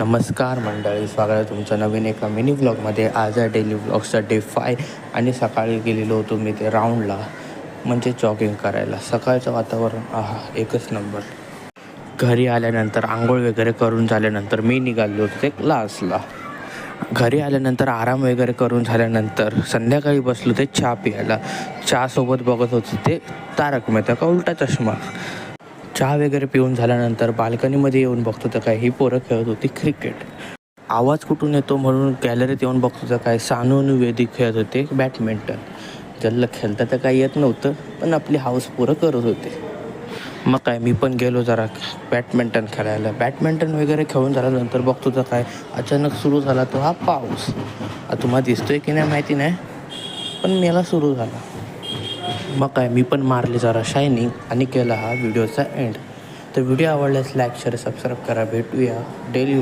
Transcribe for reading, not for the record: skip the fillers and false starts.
नमस्कार मंडळी, स्वागत आहे तुमचं नवीन एका मिनी व्लॉगमध्ये. आज आहे डेली व्लॉगचा डे 5 आणि सकाळी गेलेलो होतो मी ते राऊंडला, म्हणजे जॉगिंग करायला. सकाळचं वातावरण एकच नंबर. घरी आल्यानंतर आंघोळ वगैरे करून झाल्यानंतर मी निघालो होतो ते क्लासला. घरी आल्यानंतर आराम वगैरे करून झाल्यानंतर संध्याकाळी बसलो ते चहा प्यायला. चहासोबत बघत होतो ते तारक मेहता का उलटा चष्मा. चहा वगैरे पिऊन झाल्यानंतर बाल्कनीमध्ये येऊन बघतो तर काय ही पोरं खेळत होती क्रिकेट. आवाज कुठून येतो म्हणून गॅलरीत येऊन बघतो तर काय सानू आणि वेदिक खेळत होते बॅडमिंटन. ज्याला खेळता तर काही येत नव्हतं, पण आपली हाऊस पोरं करत होते. मग काय मी पण गेलो जरा बॅडमिंटन खेळायला. बॅडमिंटन वगैरे खेळून झाल्यानंतर बघतो तर काय अचानक सुरू झाला तो हा पाऊस. तुम्हाला दिसतोय की नाही माहिती नाही, पण मला सुरू झाला. मग काय मी पण मारले जरा शायनिंग आणि केला हा व्हिडिओचा एंड. तर व्हिडिओ आवडल्यास लाईक शेअर सबस्क्राईब करा. भेटूया डेली